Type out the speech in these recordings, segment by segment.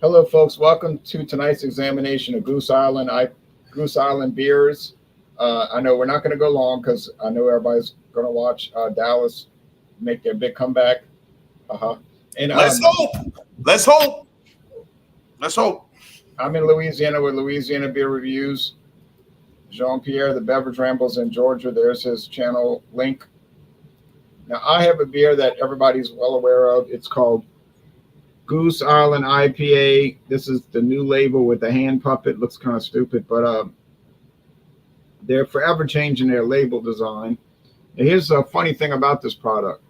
Hello, folks. Welcome to tonight's examination of Goose Island beers. I know we're not going to go long because I know everybody's going to watch Dallas make their big comeback. Uh-huh. And Let's hope. Let's hope. Let's hope. I'm in Louisiana with Louisiana Beer Reviews. Jean-Pierre, the Beverage Rambles in Georgia. There's his channel link. Now, I have a beer that everybody's well aware of. It's called Goose Island IPA. This is the new label with the hand puppet. Looks kind of stupid, but they're forever changing their label design. And here's a funny thing about this product,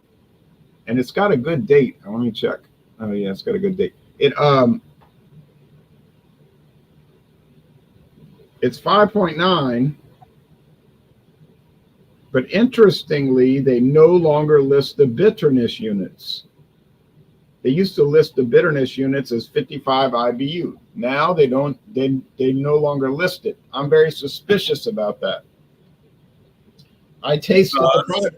and it's got a good date. Let me check. Oh yeah, it's got a good date. It's 5.9, but interestingly, they no longer list the bitterness units. They used to list the bitterness units as 55 IBU. Now they don't. They no longer list it. I'm very suspicious about that. I tasted the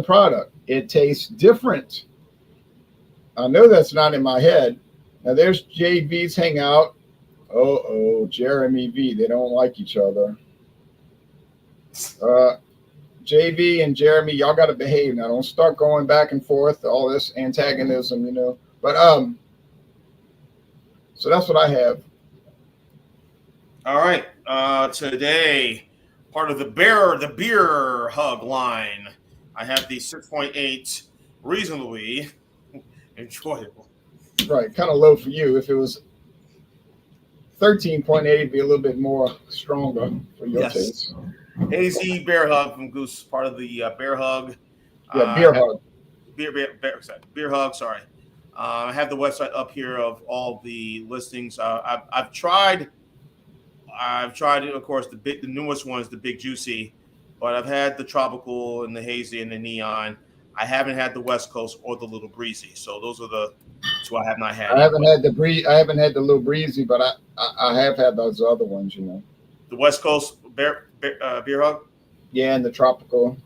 product. It tastes different. I know that's not in my head. Now there's JV's hangout. Oh, Jeremy V. They don't like each other. JV and Jeremy, y'all got to behave now. Don't start going back and forth, all this antagonism, you know. But so that's what I have. All right. Today, part of the beer hug line, I have the 6.8 reasonably enjoyable. Right, kind of low for you. If it was 13.8, it'd be a little bit more stronger for your taste. Hazy Beer Hug from Goose, part of the Beer Hug. Yeah, Beer Hug. Beer Hug, sorry. I have the website up here of all the listings. I've tried, of course, the newest one is the Big Juicy, but I've had the Tropical and the Hazy and the Neon. I haven't had the West Coast or the Little Breezy. So those are the two I have not had. I haven't had the Little Breezy, but I have had those other ones, you know. The West Coast Beer Hug? Yeah, and the Tropical.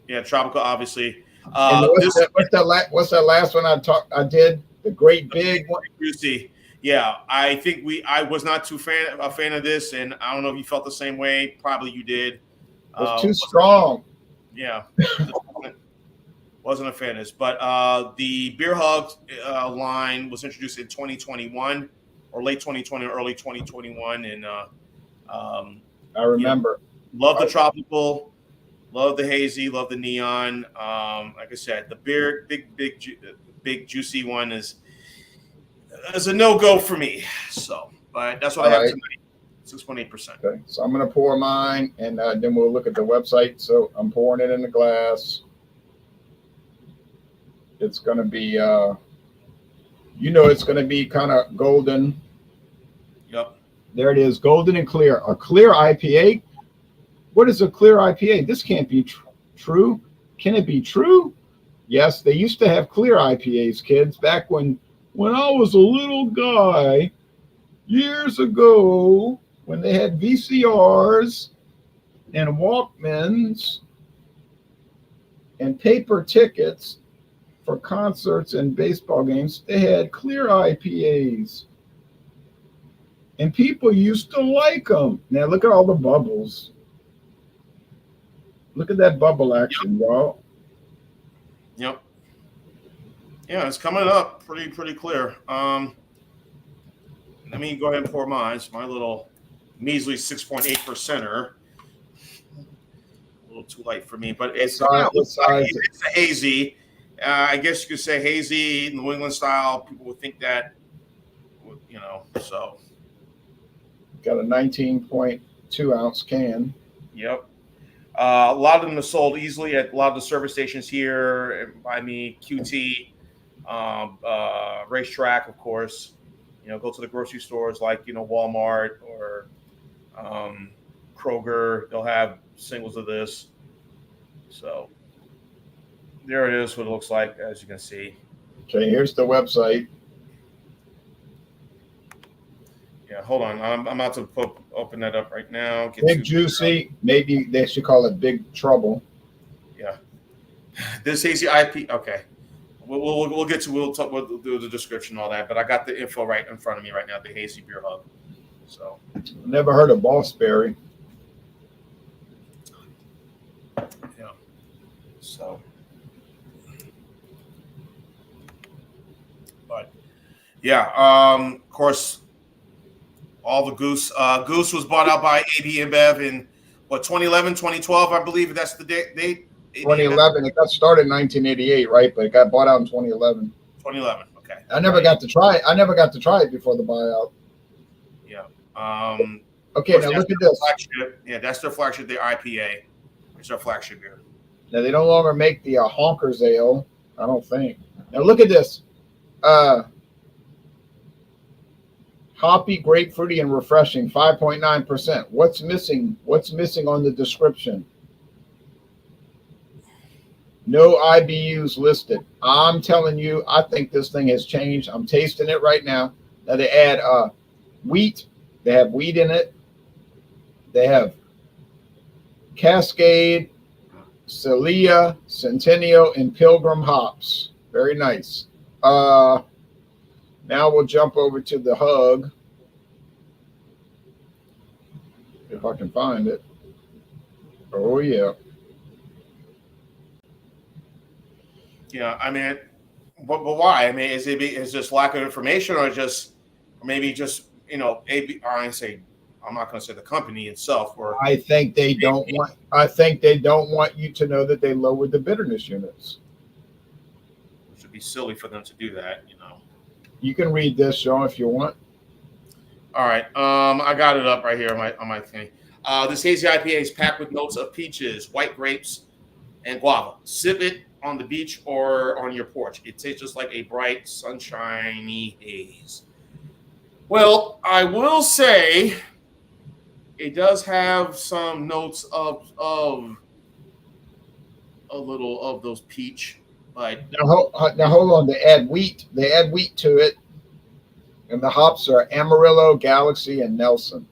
Yeah, Tropical, obviously. What's that last one I did? The Great Big one? Juicy. Yeah, I think I was not a fan of this, and I don't know if you felt the same way. Probably you did. It was too strong. Yeah. Wasn't a fan of this. But the Beer Hug line was introduced in 2021 or late 2020 or early 2021. And I remember. Love the Tropical, love the Hazy, love the Neon. Like I said, the big juicy one is a no-go for me. So, but that's what I have tonight. 6.8%. Okay, so I'm going to pour mine, and then we'll look at the website. So I'm pouring it in the glass. It's going to be, it's going to be kind of golden. Yep. There it is, golden and clear. A clear IPA. What is a clear IPA? This can't be true. Can it be true? Yes, they used to have clear IPAs, kids, back when I was a little guy years ago, when they had VCRs and Walkmans and paper tickets for concerts and baseball games. They had clear IPAs. And people used to like them. Now look at all the bubbles. Look at that bubble action, y'all. Yep. Yeah, it's coming up pretty clear. Let me go ahead and pour mine. It's my little measly 6.8%er. A little too light for me, but it's a hazy. I guess you could say hazy, New England style. People would think that, so. Got a 19.2 ounce can. Yep. A lot of them are sold easily at a lot of the service stations here. By me, QT, Racetrack, of course. Go to the grocery stores like, Walmart or Kroger. They'll have singles of this. So there it is, what it looks like, as you can see. Okay, here's the website. Yeah, hold on. I'm about to open that up right now. Big Juicy. Maybe they should call it Big Trouble. Yeah. This hazy IP. Okay. We'll get to we'll do the description and all that, but I got the info right in front of me right now. The Hazy Beer Hug. So Never heard of Bossberry. yeah. So, but yeah. Of course, all the Goose was bought out by AB InBev in what 2011, 2012, I believe that's the date. 2011. It got started in 1988, right? But it got bought out in 2011. 2011. Okay. I never got to try it. I never got to try it before the buyout. Yeah. Okay, now look at this. Flagship. Yeah, that's their flagship. Their IPA. It's their flagship beer. Now they no longer make the Honkers Ale. I don't think. Now look at this. Hoppy, grapefruity, and refreshing. 5.9%. What's missing? What's missing on the description? No IBUs listed. I'm telling you, I think this thing has changed. I'm tasting it right now. Now they add wheat. They have wheat in it. They have Cascade, Celia, Centennial, and Pilgrim hops. Very nice. Now we'll jump over to the Hug. If I can find it. Oh, yeah. Yeah, I mean, but why? I mean, is this lack of information, or maybe just AB? I'm not going to say the company itself. Or I think they don't want. I think they don't want you to know that they lowered the bitterness units. It would be silly for them to do that, You can read this, Sean, if you want. All right, I got it up right here on my thing. This hazy IPA is packed with notes of peaches, white grapes, and guava. Sip it on the beach or on your porch. It tastes just like a bright, sunshiny haze. Well, I will say it does have some notes of a little of those peach, but now hold on. They add wheat. They add wheat to it, and the hops are Amarillo, Galaxy, and Nelson.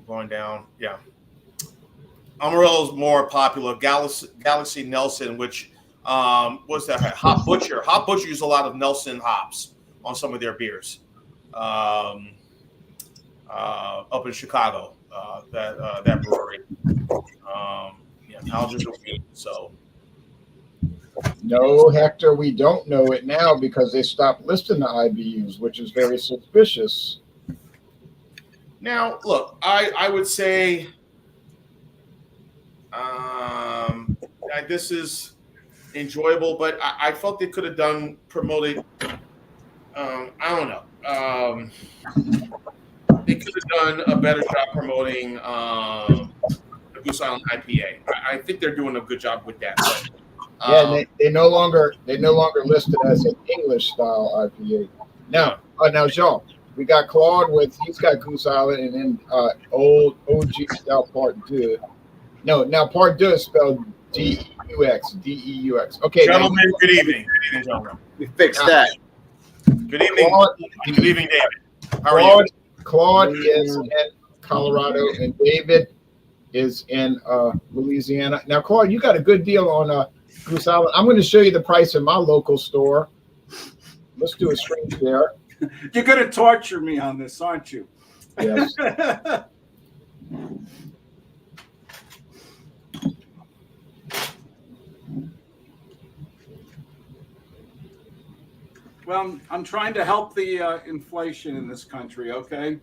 Going down, yeah. Amarillo's more popular. Galaxy Nelson, which what's that? Hop Butcher. Hop Butcher use a lot of Nelson hops on some of their beers. Up in Chicago, that brewery. So. No, Hector, we don't know it now because they stopped listing the IBUs, which is very suspicious. Now, look, I would say this is enjoyable, but I felt they could have promoted. I don't know. They could have done a better job promoting the Goose Island IPA. I think they're doing a good job with that. But, yeah, they no longer list it as an English style IPA. Now, Jean, we got Claude he's got Goose Island, and then old OG style Part 2. No, now Part 2 is spelled DEUX. Okay, gentlemen, good evening. Good evening, gentlemen. We fixed that. Good evening. Good evening, David. How are you? Claude is in Colorado, and David is in Louisiana. Now, Claude, you got a good deal on Goose Island. I'm going to show you the price in my local store. Let's do a screen share. You're going to torture me on this, aren't you? Yes. Well, I'm trying to help the inflation in this country, okay?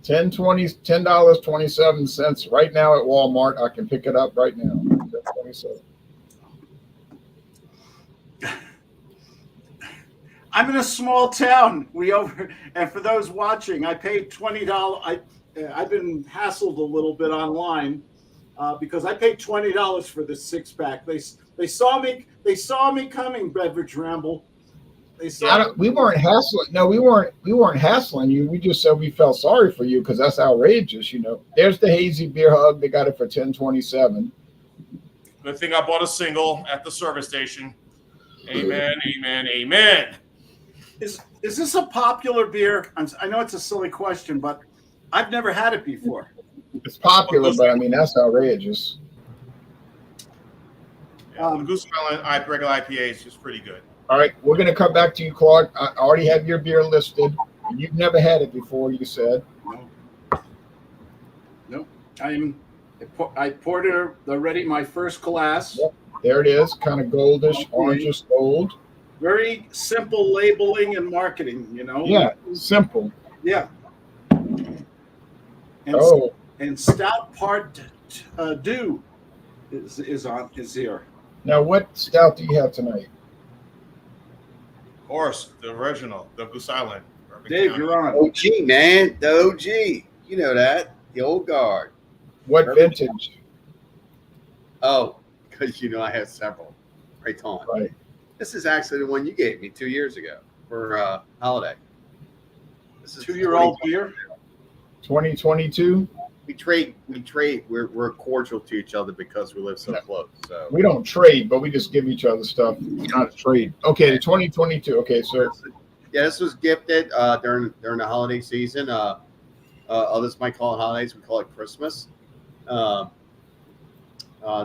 $10.27 right now at Walmart. I can pick it up right now. $10.27. I'm in a small town. And for those watching, I paid $20. I've been hassled a little bit online because I paid $20 for this 6-pack. They saw me coming, Beverage Ramble. We weren't hassling. No, we weren't hassling you. We just said we felt sorry for you because that's outrageous. There's the Hazy Beer Hug. They got it for $10.27. Good thing I bought a single at the service station. Amen, amen, amen. Is this a popular beer? I know it's a silly question, but I've never had it before. It's popular, but I mean that's outrageous. The Goose Island regular IPA is just pretty good. All right, we're going to come back to you, Claude. I already have your beer listed. You've never had it before, you said. No. I poured it already, my first glass. Yep. There it is, kind of goldish, orangish gold. Very simple labeling and marketing, Yeah, simple. Yeah. And, and stout part deux is here. Now, what stout do you have tonight? Of course, the original, the Goose Island. Dave, you're on. OG, man. The OG. You know that. The old guard. What vintage? Oh, because I have several. Right on. Right. This is actually the one you gave me 2 years ago for holiday. This is 2-year-old beer. 2022. We trade. We're cordial to each other because we live so close. So we don't trade, but we just give each other stuff. Not a trade. Okay, the 2022. Okay, so this was gifted during the holiday season. Others might call it holidays. We call it Christmas.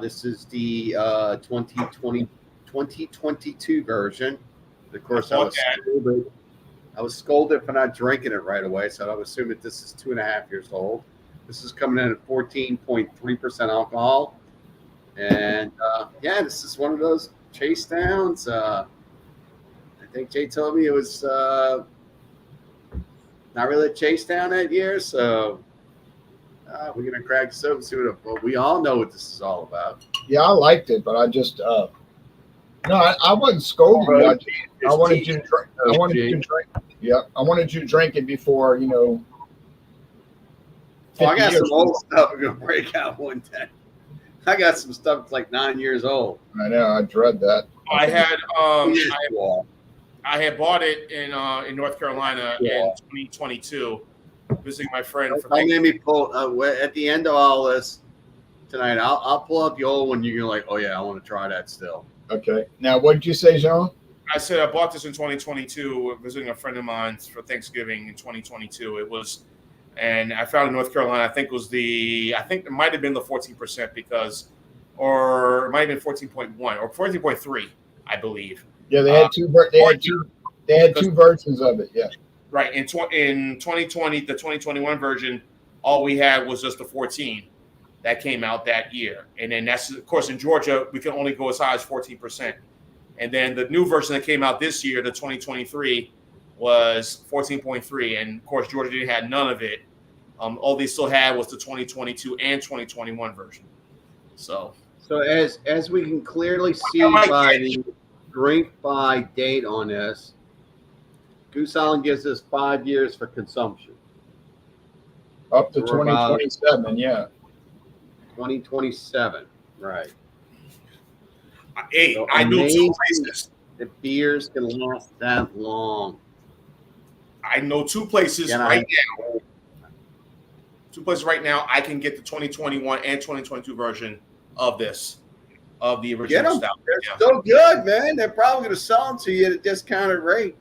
This is the 2022 version. Of course, I was scolded for not drinking it right away, so I would assume that this is 2.5 years old. This is coming in at 14.3% alcohol. And, this is one of those chase downs. I think Jay told me it was not really a chase down that year, so we're going to crack this open and see what we all know what this is all about. Yeah, I liked it, but I just no, I wasn't scolding you. I wanted you to drink. I wanted you to drink. Yeah, I wanted you to drink it before I got some old stuff we're gonna break out one day. I got some stuff that's like 9 years old. I know. I dread that. I had bought it in North Carolina in 2022, visiting my friend. Let me pull at the end of all this tonight. I'll pull up the old one. You're like, oh yeah, I want to try that still. Okay. Now, what did you say, Jean? I said I bought this in 2022, visiting a friend of mine for Thanksgiving in 2022. And I found in North Carolina. I think it might have been the 14% or it might have been 14.1 or 14.3, I believe. Yeah, they had two. They had two versions of it. Yeah. Right. In 2020, the 2021 version, all we had was just the 14 that came out that year. And then that's, of course, in Georgia, we can only go as high as 14%. And then the new version that came out this year, the 2023, was 14.3. And, of course, Georgia didn't have none of it. All they still had was the 2022 and 2021 version. So as we can clearly see by the drink by date on this, Goose Island gives us 5 years for consumption. Up to 2027, yeah. 2027, right. Hey, so I know two places. The beers can last that long. I know two places right now. Two places right now I can get the 2021 and 2022 version of this, of the original stout. They're so good, man. They're probably going to sell them to you at a discounted rate.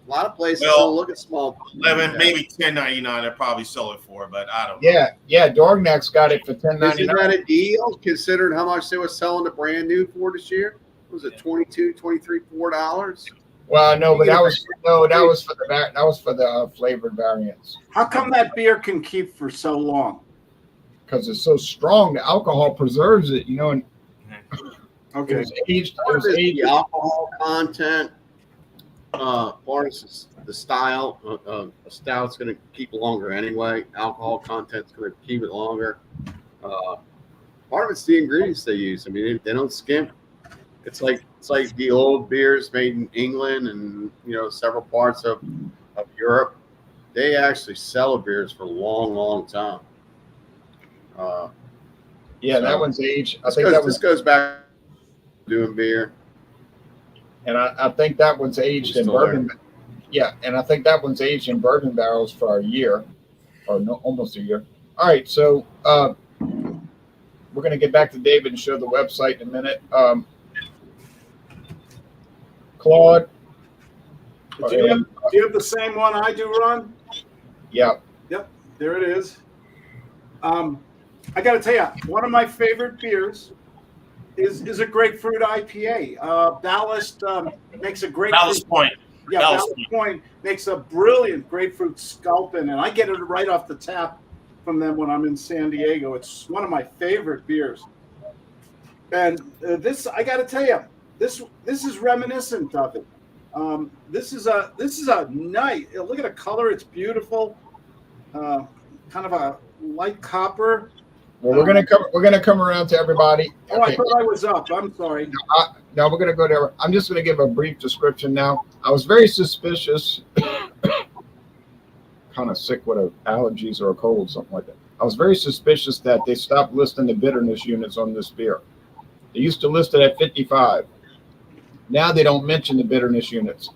A lot of places don't look at small. 11, maybe $10.99. They'll probably sell it for, but I don't know. Yeah. Dorgnac's got it for $10.99. Isn't that a deal? Considering how much they were selling the brand new for this year, was it $22, $23, $4? Well, no, but that was for the flavored variants. How come that beer can keep for so long? Because it's so strong, the alcohol preserves it. And okay, it was aged. The alcohol content. Part is the style. A stout's going to keep longer anyway. Alcohol content's going to keep it longer. Part of it's the ingredients they use. I mean, they don't skimp. It's like the old beers made in England and several parts of Europe. They actually sell beers for a long, long time. That one's aged. This goes back to doing beer. And I think that one's aged in bourbon. Yeah, and I think that one's aged in bourbon barrels for a year, or almost a year. All right, so we're going to get back to David and show the website in a minute. Claude, do you have the same one I do, Ron? Yeah. Yep, there it is. I got to tell you, one of my favorite beers is a grapefruit IPA. Ballast makes a grapefruit. Ballast Point. Yeah, Ballast Point makes a brilliant grapefruit sculpin, and I get it right off the tap from them when I'm in San Diego. It's one of my favorite beers. And this, I got to tell you, this is reminiscent of it. This is a nice. Look at the color; it's beautiful. Kind of a light copper. Well, we're gonna come around to everybody. Oh, okay. I thought I was up. I'm sorry. No, we're gonna go there. I'm just gonna give a brief description now. I was very suspicious, kind of sick with allergies or a cold, something like that. I was very suspicious that they stopped listing the bitterness units on this beer. They used to list it at 55. Now they don't mention the bitterness units.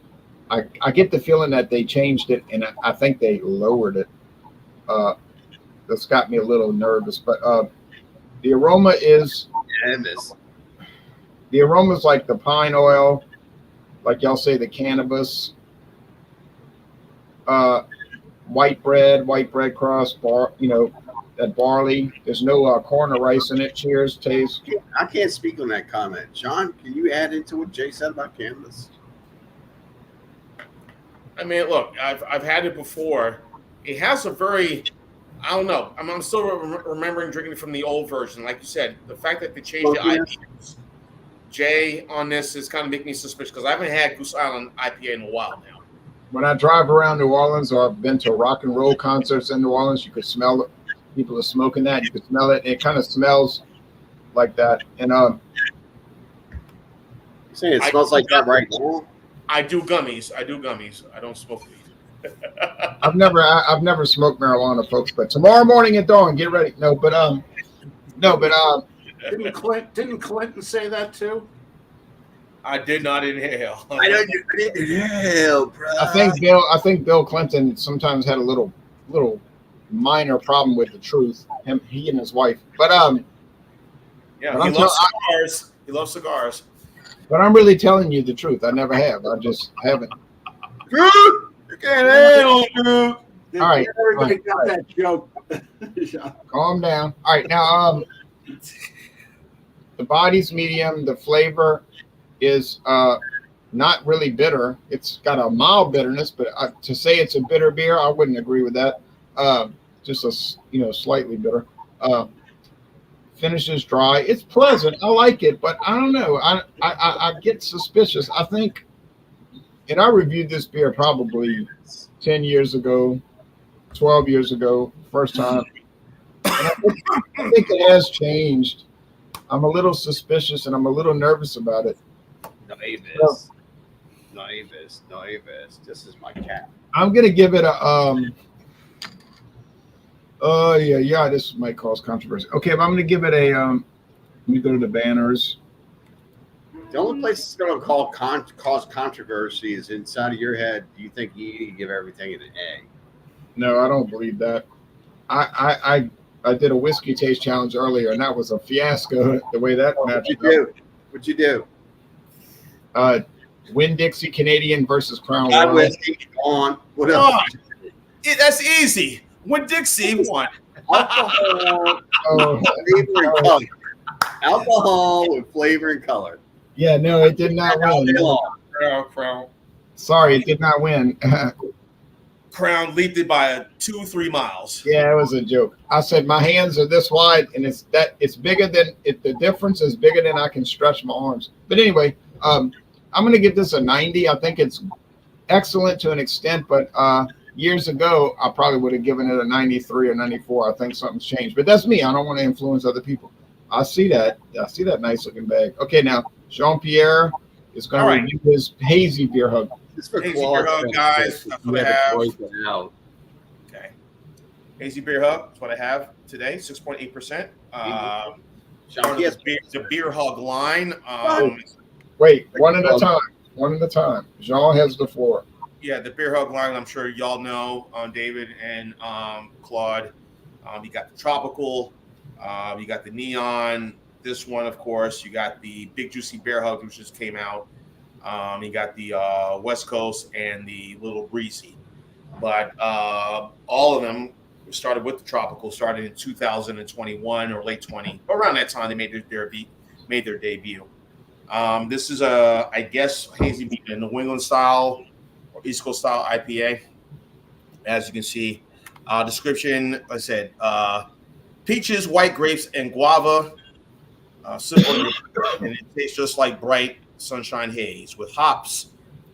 I get the feeling that they changed it, and I think they lowered it. That's got me a little nervous, but the aroma is like the pine oil, like y'all say, the cannabis, white bread crust, that barley. There's no corn or rice in it. Cheers, taste. I can't speak on that comment. Sean, can you add into what Jay said about cannabis? I mean, look, I've had it before. It has a very, I don't know. I'm still remembering drinking it from the old version. Like you said, the fact that they changed the IPAs, Jay, on this is kind of making me suspicious because I haven't had Goose Island IPA in a while now. When I drive around New Orleans, or I've been to rock and roll concerts in New Orleans, you could smell it. People are smoking that. You could smell it. It kind of smells like that. And You're saying it smells like that right now? I do gummies. I don't smoke weed. I've never smoked marijuana, folks. But tomorrow morning at dawn, get ready. Didn't Clinton say that too? I did not inhale. I know you didn't inhale, bro. I think Bill Clinton sometimes had a little minor problem with the truth. He and his wife. But yeah, he loves cigars. He loves cigars. But I'm really telling you the truth. I never have. I just haven't. Dude, you can't handle it, dude. All right. Everybody got that joke. Calm down. All right. Now, the body's medium. The flavor is not really bitter. It's got a mild bitterness, but to say it's a bitter beer, I wouldn't agree with that. Just slightly bitter. Finishes dry. It's pleasant. I like it, but I don't know. I get suspicious. I think, and I reviewed this beer probably 10 years ago, 12 years ago, first time. And I think it has changed. I'm a little suspicious and I'm a little nervous about it. No Avis. This is my cat. I'm gonna give it a this might cause controversy. Okay, but I'm gonna give it a let me go to the banners. The only place it's going to cause controversy is inside of your head. Do you think you need to give everything an A? No, I don't believe that. I did a whiskey taste challenge earlier, and that was a fiasco. The way that matched up. What'd you do? Winn-Dixie Canadian versus Crown Royal. Whiskey. On. What else? That's easy. Winn-Dixie won. Alcohol with flavor and color. Yeah, no, it did not win. Crown. Sorry, it did not win. Crown leaped it by 2-3 miles. Yeah, it was a joke. I said my hands are this wide, and it's bigger than the difference is bigger than I can stretch my arms. But anyway, I'm gonna give this a 90. I think it's excellent to an extent, but years ago I probably would have given it a 93 or 94. I think something's changed, but that's me. I don't want to influence other people. I see that nice looking bag. Okay, now Jean-Pierre is going to review his hazy beer hug. Hazy beer hug, guys. That's what I have. Okay. Hazy beer hug. That's what I have today. 6.8%. The beer hug line. Wait, one at a time. Jean has the floor. Yeah, the beer hug line. I'm sure y'all know, David and Claude. You got the tropical. You got the neon. This one, of course. You got the big juicy bear hug, which just came out. You got the West Coast and the little breezy. But all of them started with the tropical. Started in 2021 or late 20. Around that time, they made their debut. made their debut. This is a, I guess, hazy bean, a New England style or East Coast style IPA. As you can see, description, like I said, peaches, white grapes, and guava. Simple, and it tastes just like bright sunshine haze with hops,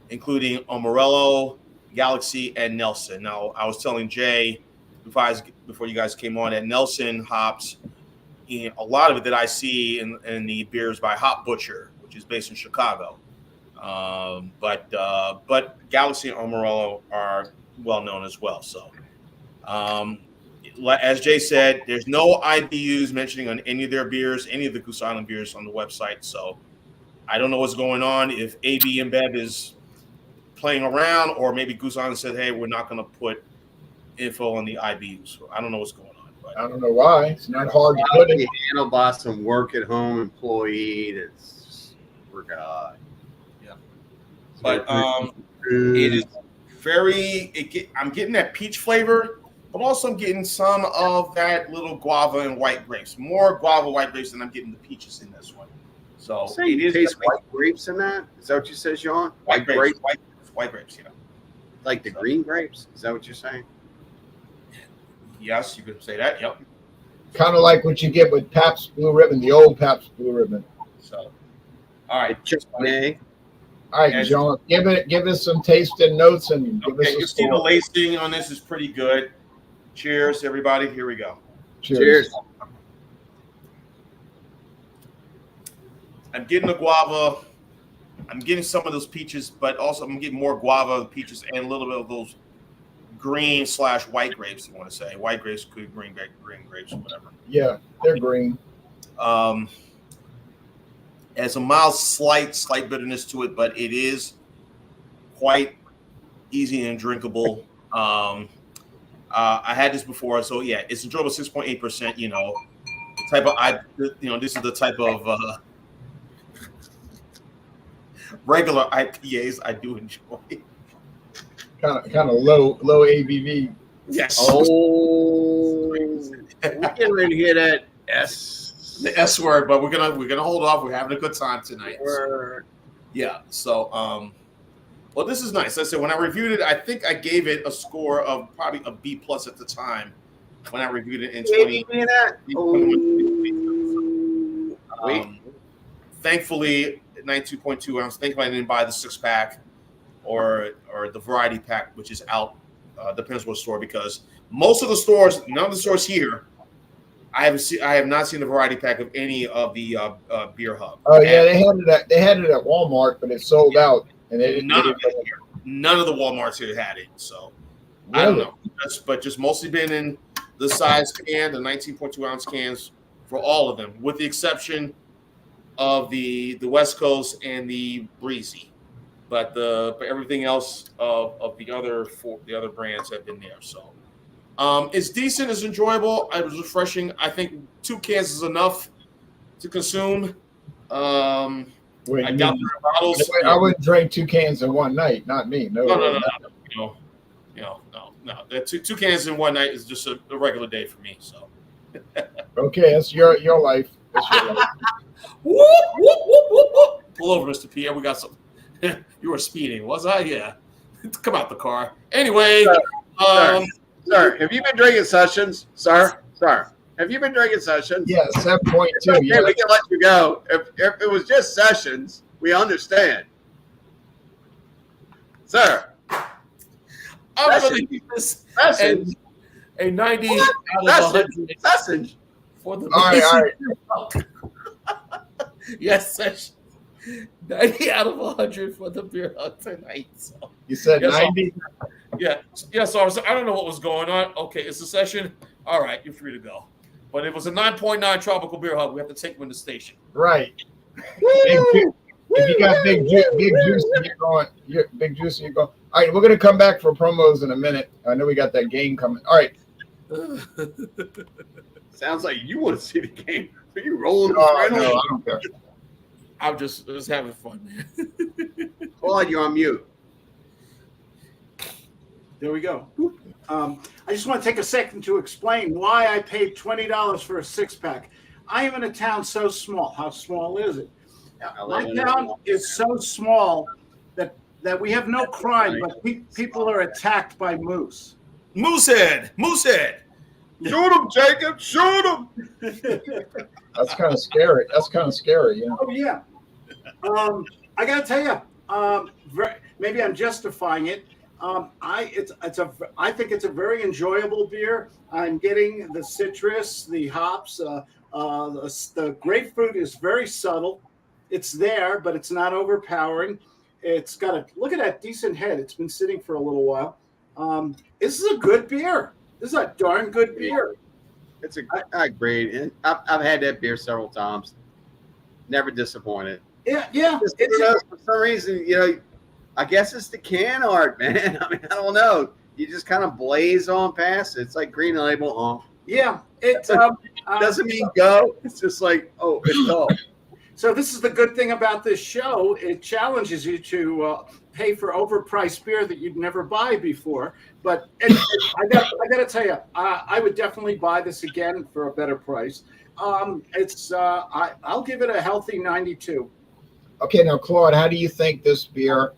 including Amarillo, Galaxy, and Nelson. Now, I was telling Jay before you guys came on that Nelson hops, a lot of it that I see in the beers by Hop Butcher, which is based in Chicago. But Galaxy and Amarillo are well known as well. So, as Jay said, there's no IBUs mentioning on any of their beers, any of the Goose Island beers on the website. So I don't know what's going on. If AB InBev is playing around, or maybe Goose Island said, "Hey, we're not going to put info on the IBUs." So I don't know what's going on. But I don't know why. It's not hard to put it. Handled by some work-at-home employee that's for God. Yeah, but it is very. I'm getting that peach flavor, but also I'm getting some of that little guava and white grapes. More guava, white grapes than I'm getting the peaches in this one. So it is taste white grapes in that. Is that what you said, Sean? White grapes. White grapes. You know, like the green grapes. Is that what you're saying? Yes, you could say that. Yep. Kind of like what you get with Pabst Blue Ribbon, the old Pabst Blue Ribbon. So, all right. All right, John, give us some tasting notes and give us a you see the lacing on this is pretty good. Cheers, everybody. Here we go. Cheers. I'm getting the guava. I'm getting some of those peaches, but also I'm getting more guava, peaches, and a little bit of those green/white grapes. You want to say white grapes, green grapes, whatever. Yeah, they're green. Has a mild, slight bitterness to it, but it is quite easy and drinkable. I had this before, so yeah, it's enjoyable. 6.8%. You know, the type of this is the type of regular IPAs I do enjoy. Kind of low ABV. Yes. Oh, we're getting ready to hear that the S word, but we're gonna hold off. We're having a good time tonight. Word. Yeah. So, well, this is nice. I said when I reviewed it, I think I gave it a score of probably a B+ at the time when I reviewed it in 20. Thankfully, 92.2 ounce. Thankfully, I didn't buy the 6-pack or the variety pack, which is out. Depends what store, because most of the stores, none of the stores here, I have not seen the variety pack of any of the beer hub. Oh yeah, they had it at Walmart, but it sold out, and none of the Walmarts here had it. So really? I don't know, but just mostly been in the size can, the 19.2 ounce cans for all of them, with the exception of the West Coast and the Breezy. But everything else of the other brands have been there. So it's decent, it's enjoyable, it was refreshing. I think 2 cans is enough to consume. I got 3 bottles. I wouldn't drink 2 cans in one night. Not me. No. No. 2 cans in one night is just a regular day for me. So okay, that's your life. That's your life. Whoop, whoop, whoop, whoop, whoop. Pull over, Mr. Pierre. We got some. You were speeding, was I? Yeah. Come out the car. Anyway, sir, have you been drinking sessions, sir? Have you been drinking sessions? Yeah, 7.2. Okay, yeah, we can let you go. If it was just sessions, we understand, sir. I'm going to give this a 90 out of 100. Sessions. For the all right. Yes, Sessions. 90 out of 100 for the beer hug tonight. So. You said 90? So I don't know what was going on. Okay, it's a session. All right, you're free to go. But it was a 9.9 tropical beer hug. We have to take them in the station. Right. If you got big juice, you're going. Big juice, you're going. All right, we're going to come back for promos in a minute. I know we got that game coming. All right. Sounds like you want to see the game. Are you rolling? No, I don't care. I'm just having fun, man. Claude, you're on mute. There we go. I just want to take a second to explain why I paid $20 for a 6-pack. I am in a town so small. How small is it? I My live in a town small is so small that we have no crime, but people are attacked by moose. Moosehead. Shoot him, Jacob. Shoot him. That's kind of scary. That's kind of scary. You know. Oh yeah. I gotta tell you, maybe I'm justifying it. I think it's a very enjoyable beer. I'm getting the citrus, the hops, the grapefruit is very subtle. It's there, but it's not overpowering. It's got a look at that decent head. It's been sitting for a little while. This is a good beer. This is a darn good beer. I agree. And I've had that beer several times. Never disappointed. Yeah. For some reason, I guess it's the can art, man. I mean, I don't know. You just kind of blaze on past it. It's like Green Label. Yeah. It doesn't mean go. It's just like, it's all. So this is the good thing about this show. It challenges you to pay for overpriced beer that you'd never buy before. But anyway, I got to tell you, I would definitely buy this again for a better price. I'll give it a healthy 92. Okay, now Claude, how do you think this beer?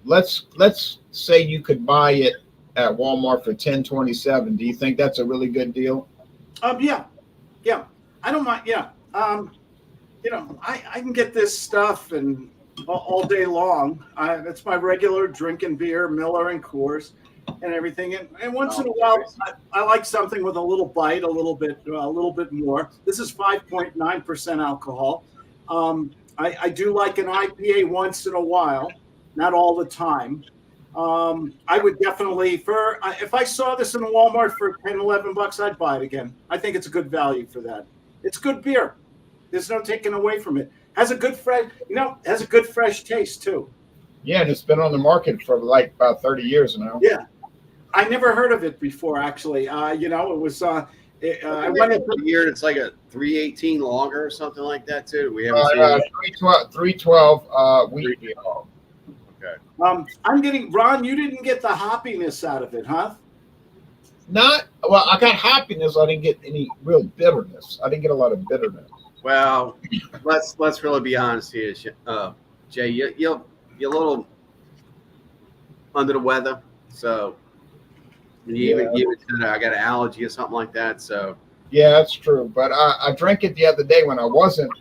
Let's say you could buy it at Walmart for $10.27. Do you think that's a really good deal? Yeah. I don't mind. Yeah. I can get this stuff and all day long. It's my regular drinking beer, Miller and Coors, and everything. And once in a while, I like something with a little bite, a little bit more. This is 5.9% alcohol. I do like an IPA once in a while, not all the time. I would definitely, if I saw this in Walmart for $10-11, I'd buy it again. I think it's a good value for that. It's good beer. There's no taking away from it. Has a good fresh taste too. Yeah, and it's been on the market for like about 30 years now. Yeah, I never heard of it before. Actually, it was. I went a year. It's like a 318 lager or something like that too. We haven't seen 312 wheat beer. Okay. I'm getting Ron. You didn't get the hoppiness out of it, huh? I got hoppiness. I didn't get any real bitterness. I didn't get a lot of bitterness. Well, let's really be honest here, Jay. You're a little under the weather, so you said I got an allergy or something like that. So yeah, that's true. But I drank it the other day when I wasn't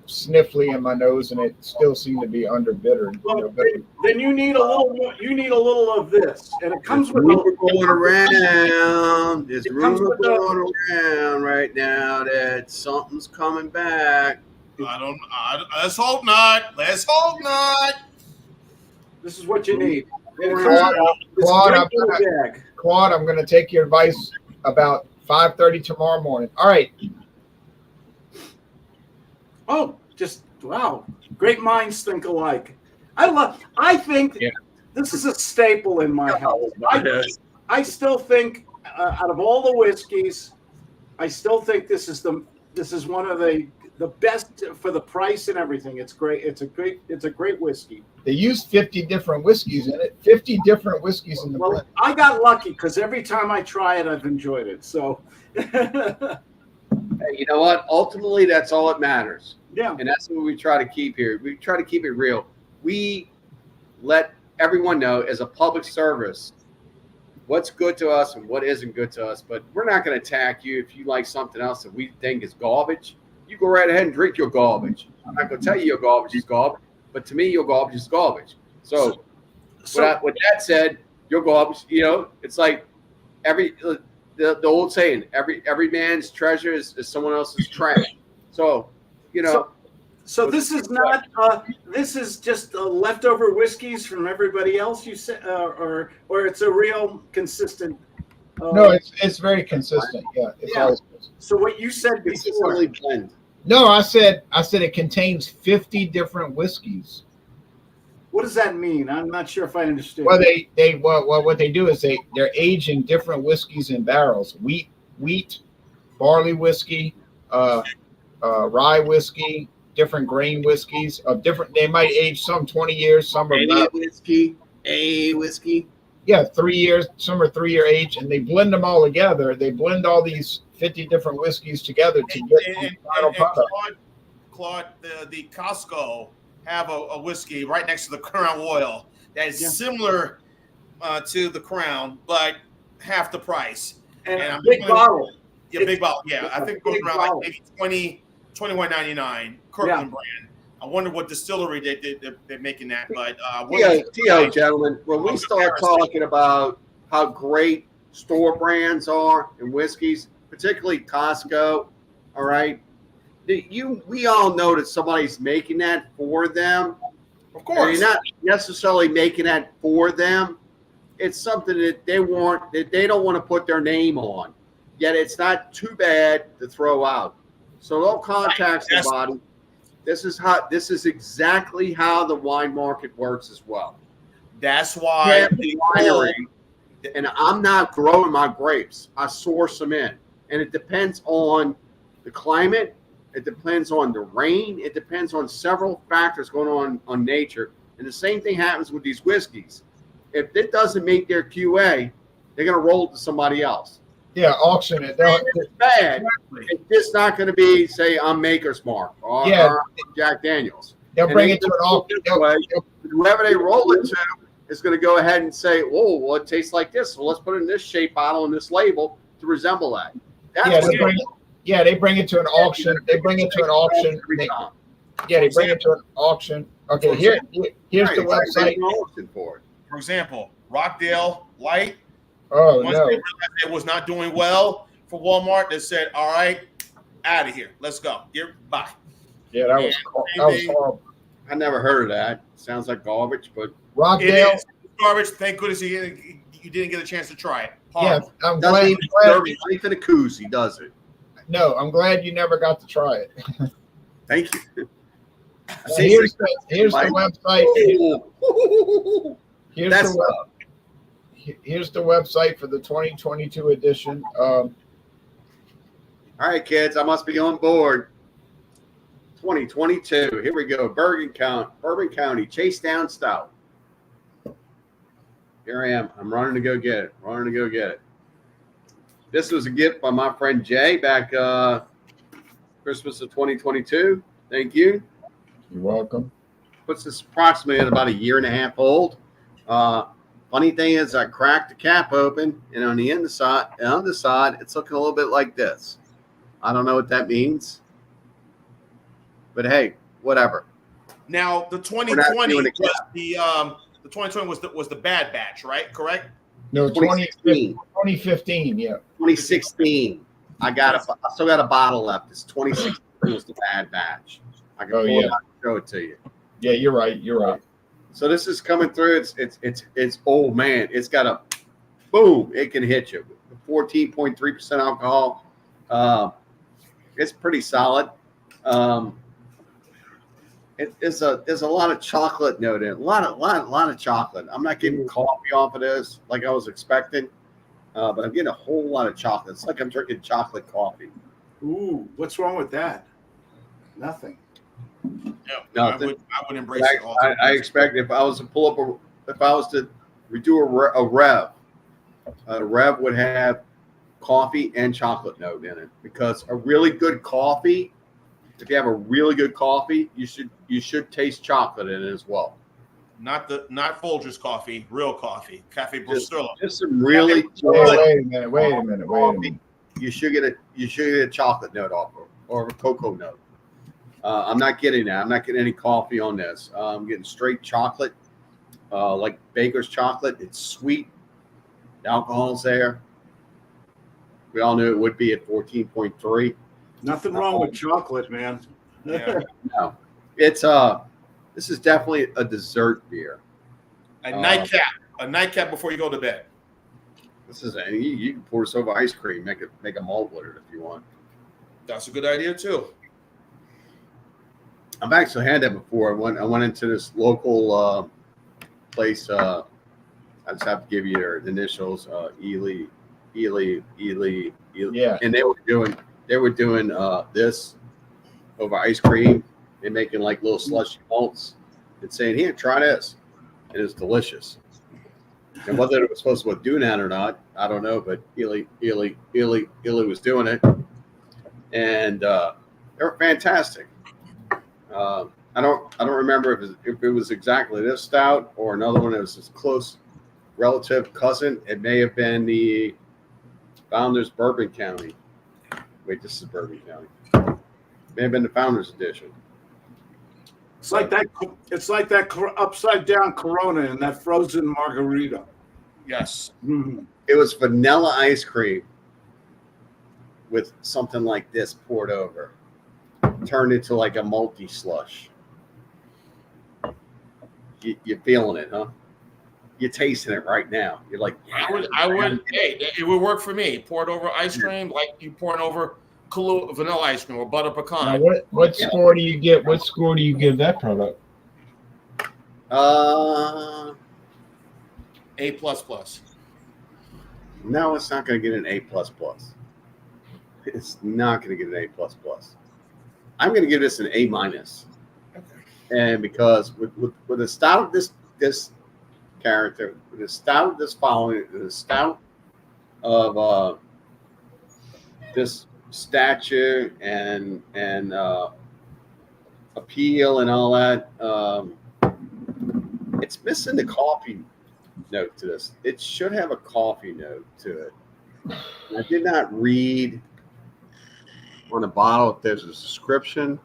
sniffly in my nose, and it still seemed to be under bitter. Well, then you need a little more. You need a little of this, and it comes with going around. There's rumor going around right now that something's coming back. Let's hope not. Let's hope not. This is what you need. Claude, I'm going to take your advice about 5:30 tomorrow morning. All right. Oh, just wow! Great minds think alike. I think this is a staple in my house. I still think out of all the whiskeys, I still think this is one of the best for the price and everything. It's great. It's a great whiskey. They used 50 different whiskeys in it. 50 different whiskeys in the blend. I got lucky because every time I try it, I've enjoyed it. So. Hey, you know what? Ultimately, that's all that matters. Yeah. And that's what we try to keep here. We try to keep it real. We let everyone know as a public service what's good to us and what isn't good to us. But we're not going to attack you if you like something else that we think is garbage. You go right ahead and drink your garbage. I'm not going to tell you your garbage is garbage. But to me, your garbage is garbage. So with that said, your garbage, it's like the old saying, every man's treasure is someone else's trash. So, So this is not. This is just leftover whiskeys from everybody else. You said, or it's a real consistent. No, it's very consistent. Yeah, it's always consistent. So what you said before. Blend. No, I said it contains 50 different whiskeys. What does that mean? I'm not sure if I understood. Well, what they do is they're aging different whiskeys in barrels. Wheat, barley whiskey, rye whiskey, different grain whiskeys of different. They might age some 20 years, some are not. A whiskey. Yeah, 3 years. Some are 3-year age, and they blend them all together. They blend all these 50 different whiskeys together to get the final product. Claude, the Costco have a whiskey right next to the Crown Royal that is similar to the Crown, but half the price. And I'm big bottle. Yeah, big bottle. Yeah, I think it goes around bottle. like maybe $21.99. Kirkland brand. I wonder what distillery they're making that. But gentlemen, when we start talking about how great store brands are in whiskeys, particularly Costco, all right, we all know that somebody's making that for them. Of course, and you're not necessarily making that for them. It's something that they want, that they don't want to put their name on. Yet it's not too bad to throw out. So don't contact somebody. This is exactly how the wine market works as well. That's why and I'm not growing my grapes. I source them in. And it depends on the climate. It depends on the rain. It depends on several factors going on nature. And the same thing happens with these whiskeys. If it doesn't meet their QA, they're going to roll it to somebody else. Yeah, auction it. It's bad. It's just not going to be, say, I'm Maker's Mark or Jack Daniels. They'll bring it to an auction. Whoever they roll it to is going to go ahead and say, "Oh, well, it tastes like this. So let's put it in this shape bottle and this label to resemble that." They bring it to an auction. They bring it to an auction. They bring it to an auction. Okay, here's the website. For example, Rockdale Light. Oh, once no. they realized it was not doing well for Walmart, they said, all right, out of here. Let's go. Bye. Yeah, that was horrible. I never heard of that. Sounds like garbage, but Rockdale. It is garbage. Thank goodness you didn't get a chance to try it. Horrible. Yeah, I'm glad he to the koozie, does it? No, I'm glad you never got to try it. Thank you. Here's the website. Here's the website for the 2022 edition. All right, kids, I must be on board. 2022. Here we go. Bourbon County, Chase Down Stout. Here I am. I'm running to go get it. This was a gift by my friend Jay back Christmas of 2022. Thank you. You're welcome. Puts this approximately at about a year and a half old. Funny thing is, I cracked the cap open, and on the underside, it's looking a little bit like this. I don't know what that means, but hey, whatever. Now, the 2020 was the 2020 was the bad batch, right? Correct? No, 2015. Yeah. 2016. I still got a bottle left. It's 2016 was the bad batch. I can pull it out and show it to you. Yeah, you're right. So this is coming through. It's oh man, it's got a boom. It can hit you. 14.3% alcohol. It's pretty solid. There's a lot of chocolate note in it. A lot of chocolate. I'm not getting coffee off of this like I was expecting, but I'm getting a whole lot of chocolate. It's like I'm drinking chocolate coffee. Ooh, what's wrong with that? Nothing. No, I would embrace it. I expect if I was to redo a Rev would have coffee and chocolate note in it, because a really good coffee, if you have a really good coffee, you should taste chocolate in it as well. Not Folgers coffee, real coffee, Cafe Bustelo. Just some really wait a minute. You should get a chocolate note off or a cocoa note. I'm not getting that. I'm not getting any coffee on this. I'm getting straight chocolate, like Baker's chocolate. It's sweet. The alcohol's there. We all knew it would be at 14.3. Nothing wrong with chocolate, man. Yeah. No, it's this is definitely a dessert beer. A nightcap before you go to bed. This is you can pour this over ice cream, make a malt with it if you want. That's a good idea too. I've actually had that before. I went into this local place. I just have to give you their initials. Ely. Yeah. And they were doing this over ice cream and making like little slushy malts and saying, "Here, try this," and it's delicious. And whether it was supposed to do that or not, I don't know. But Ely was doing it, and they were fantastic. I don't remember if it was exactly this stout or another one that was his close relative cousin. It may have been the Founders Bourbon County. Wait, this is Bourbon County. May have been the Founders Edition. It's like that. It's like that upside down Corona and that frozen margarita. Yes. Mm-hmm. It was vanilla ice cream with something like this poured over, turned into like a multi slush. You're feeling it, huh? You're tasting it right now. You're like, I would. Hey, it would work for me. Pour it over ice cream, like you pouring over vanilla ice cream or butter pecan. Now, what score do you get? What score do you give that product? A++. No, it's not going to get an A++. It's not going to get an A++. I'm going to give this an A-. And because with the stout of this character, with the stout of this following, the stout of this stature and appeal and all that, it's missing the coffee note to this. It should have a coffee note to it. I did not read on the bottle if there's a description.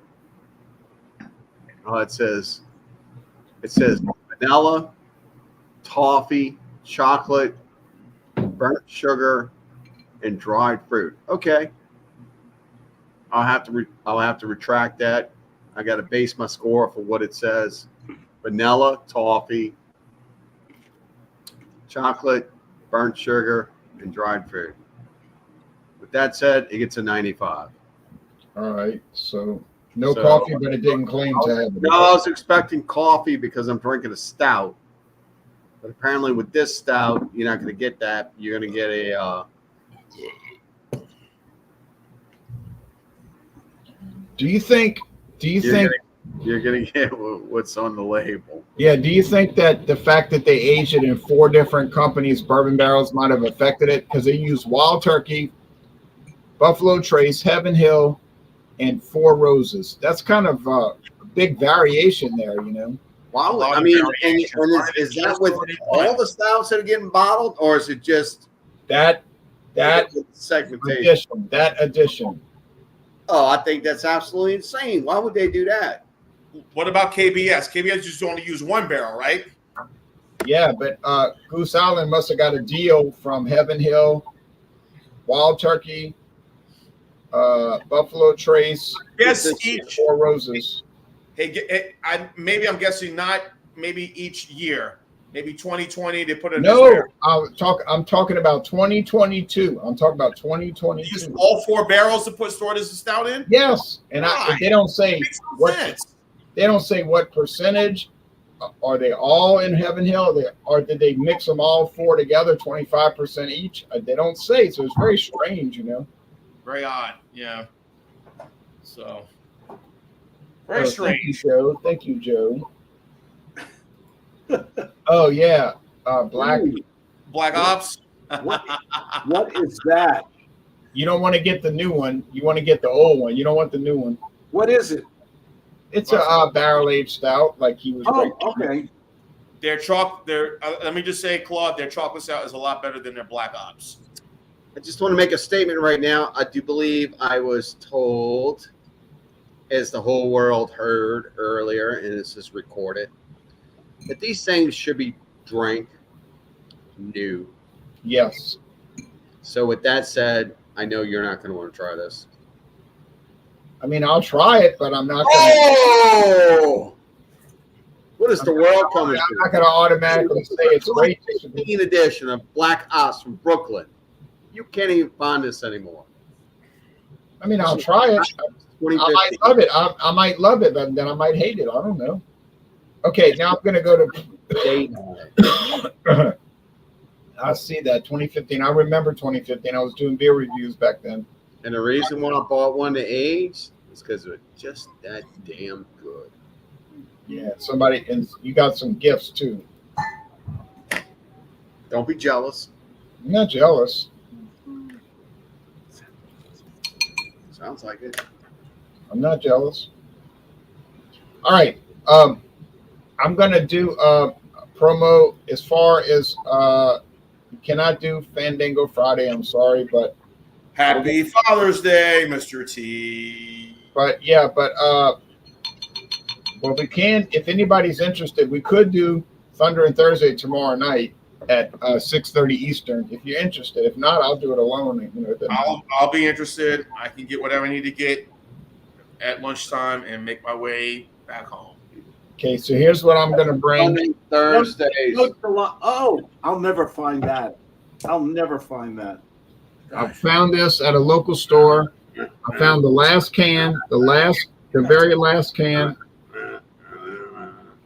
It says vanilla, toffee, chocolate, burnt sugar, and dried fruit. Okay, I'll have to retract that. I got to base my score for what it says: vanilla, toffee, chocolate, burnt sugar, and dried fruit. With that said, it gets a 95. All right, so no coffee, but it didn't claim to have it. No, I was expecting coffee because I'm drinking a stout. But apparently with this stout, you're not going to get that. You're going to get a... Do you think you're going to get what's on the label. Yeah, do you think that the fact that they aged it in 4 different companies' bourbon barrels might have affected it? Because they used Wild Turkey, Buffalo Trace, Heaven Hill, and 4 Roses. That's kind of a big variation there, you know. Wow, I mean, and is that with all the stouts that are getting bottled, or is it just that segmentation? That addition. Oh, I think that's absolutely insane. Why would they do that? What about KBS? KBS just only use 1 barrel, right? Yeah, but Goose Island must have got a deal from Heaven Hill, Wild Turkey, Buffalo Trace. Yes, each 4 Roses. Hey, I'm guessing not. Maybe each year, maybe 2020 they put it. No, I'm talking about 2022. I'm talking about 2022. Use all 4 barrels to store this stout in. Yes, and they don't say what. Sense. They don't say what percentage. Are they all in Heaven Hill? Or did they mix them all 4 together, 25% each? They don't say. So it's very strange, you know. Very odd, yeah. So very strange. Thank you, Joe. Oh yeah, Black Ops. What is that? You don't want to get the new one. You want to get the old one. You don't want the new one. What is it? It's a barrel aged stout, like he was. Oh, okay. Let me just say, Claude, their chocolate stout is a lot better than their Black Ops. I just want to make a statement right now. I do believe I was told, as the whole world heard earlier, and this is recorded, that these things should be drank new. Yes. So with that said, I know you're not going to want to try this. I mean, I'll try it, but I'm not going Oh! What is the world coming to? I'm not going to automatically say it's great. 2015 edition of Black Ops from Brooklyn. You can't even find this anymore. I mean, I'll try it. I might love it. I might love it, but then I might hate it. I don't know. Okay, now I'm going to go to date. I see that 2015. I remember 2015. I was doing beer reviews back then. And the reason why I bought one to age is because it was just that damn good. Yeah, and you got some gifts too. Don't be jealous. I'm not jealous. Sounds like it. I'm not jealous. All right. I'm gonna do a promo as far as you cannot do Fandango Friday. I'm sorry, but Happy Father's Day, Mr. T. yeah, well, we can. If anybody's interested, we could do Thunder and Thursday tomorrow night at 6:30 Eastern. If you're interested, if not, I'll do it alone. You know, I'll be interested. I can get whatever I need to get at lunchtime and make my way back home. Okay, so here's what I'm gonna bring. Thursdays. Oh, I'll never find that. I'll never find that. I found this at a local store. I found the last can, the very last can,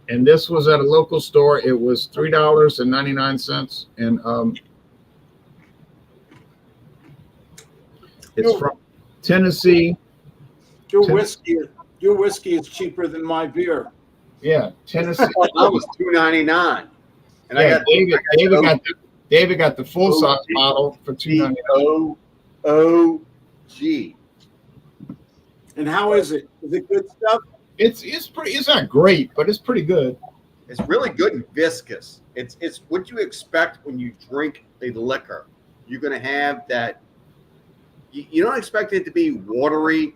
and this was at a local store. It was $3.99, and it's from Tennessee. Your whiskey is cheaper than my beer. Yeah, Tennessee. That was $2.99, and Yeah, David got the full size OG. bottle for $2.99. OG. And how is it? Is it good stuff? It's not great, but it's pretty good. It's really good and viscous. It's what you expect when you drink a liquor. You're going to have that. You don't expect it to be watery,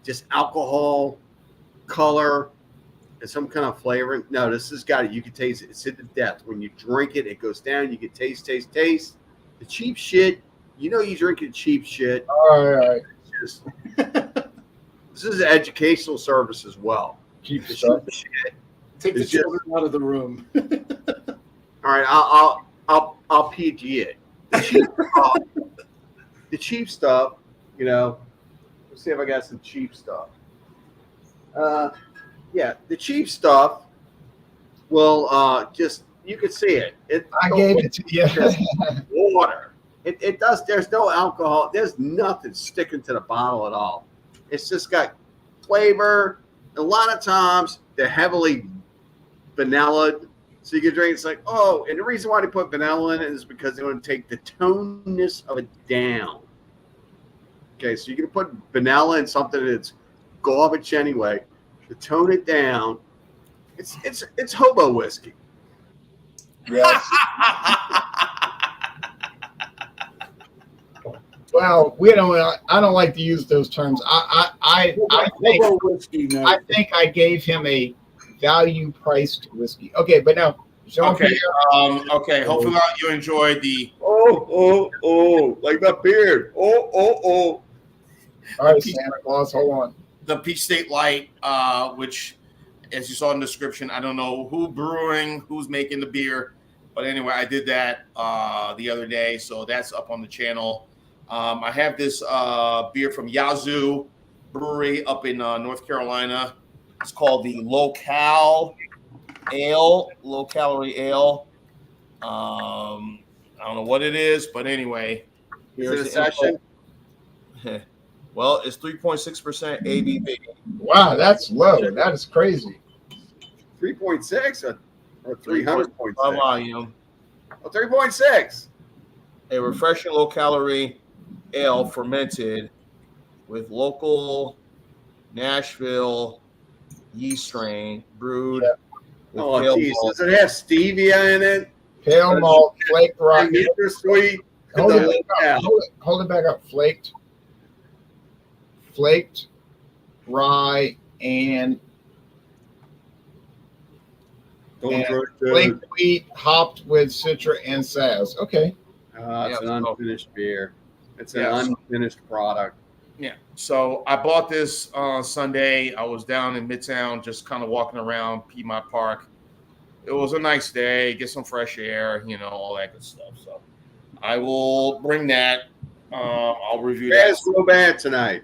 just alcohol, color, and some kind of flavoring. No, this has got it. You can taste it. It's in the depth. When you drink it, it goes down. You can taste. The cheap shit. You know, you drinking cheap shit. All right. Just, this is an educational service as well. Cheap The stuff. cheap shit. Take the It's just- children out of the room. All right, I'll PG it. The cheap stuff, you know. Let's see if I got some cheap stuff. Yeah, the cheap stuff will just you can see it. I gave it to you. Water. It does. There's no alcohol. There's nothing sticking to the bottle at all. It's just got flavor. A lot of times they're heavily vanilla. So you can drink. It's like, oh, and the reason why they put vanilla in it is because they want to take the toneness of it down. Okay, so you can put vanilla in something that's garbage anyway to tone it down. It's hobo whiskey. Yes. Well, I don't like to use those terms. I think I gave him a value priced whiskey. Okay, but now Okay. Okay. Hopefully you enjoyed the. Like my beard. All right, Santa Claus, hold on. The Peach State Light, which, as you saw in the description, I don't know who's making the beer, but anyway, I did that the other day, so that's up on the channel. I have this beer from Yazoo Brewery up in North Carolina. It's called the low calorie ale. I don't know what it is, but anyway, Is it a session? Well, it's 3.6% ABV. Wow, that's low. That is crazy. 3.6 or 300.6? Volume. Oh, 3.6. A refreshing low-calorie ale fermented with local Nashville yeast strain brewed with Oh, pale geez. malt. Does it have stevia in it? Pale malt, flaked rock. Sweet. Hold it back up. Flaked rye and flaked wheat hopped with citra and saz. Okay. It's an unfinished beer. It's an Yeah, unfinished product. Yeah. So I bought this on Sunday. I was down in Midtown, just kind of walking around Piedmont Park. It was a nice day, get some fresh air, all that good stuff. So I will bring that. I'll review that. It's so bad tonight.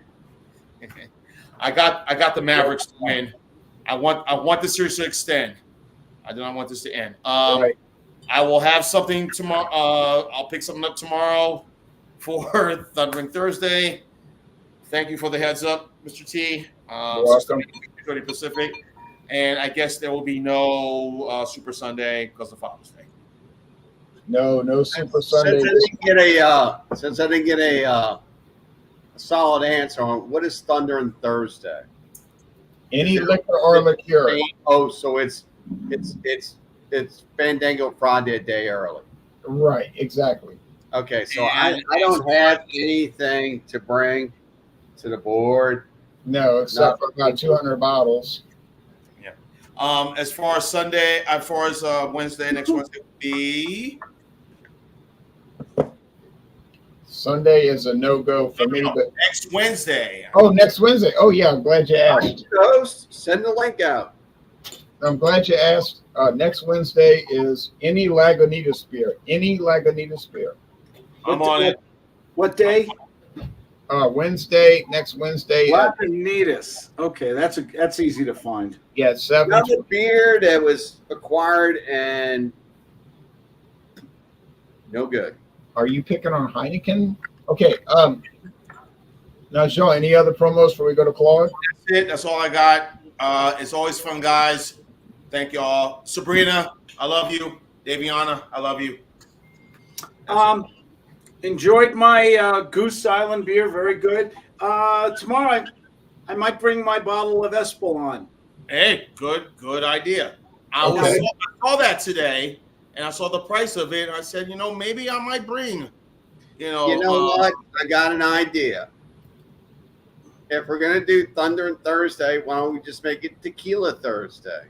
I got the Mavericks to win. I want the series to extend. I do not want this to end. Right. I will have something tomorrow. I'll pick something up tomorrow for Thundering Thursday. Thank you for the heads up, Mr. T. 6:30 Pacific. And I guess there will be no Super Sunday because of Father's Day. No Super Since Sunday. since I didn't get a solid answer on what is Thunder and Thursday. Any Is it- liquor or liqueur. Oh, so it's Fandango Friday a day early. Right, exactly. Okay, so I don't have anything to bring to the board. No, except for about 200 bottles. As far as Sunday, as far as Wednesday, next Wednesday would be Sunday is a no-go for me. But next Wednesday. next Wednesday. Oh yeah, I'm glad you asked. Host, send the link out. I'm glad you asked. Next Wednesday is any Lagunitas beer. Any Lagunitas beer. I'm on it. What day? Wednesday, next Wednesday. Lagunitas. Okay, that's easy to find. Yeah, 7. Another beer that was acquired and no good. Are you picking on Heineken? Okay. Now, Sean, any other promos before we go to Claude? That's it. That's all I got. It's always fun, guys. Thank you all. Sabrina, I love you. Daviana, I love you. Enjoyed my Goose Island beer. Very good. Tomorrow, I might bring my bottle of Espolon. Hey, good idea. I saw that today, and I saw the price of it. And I said, maybe I might bring. You know what? I got an idea. If we're gonna do Thunder and Thursday, why don't we just make it Tequila Thursday?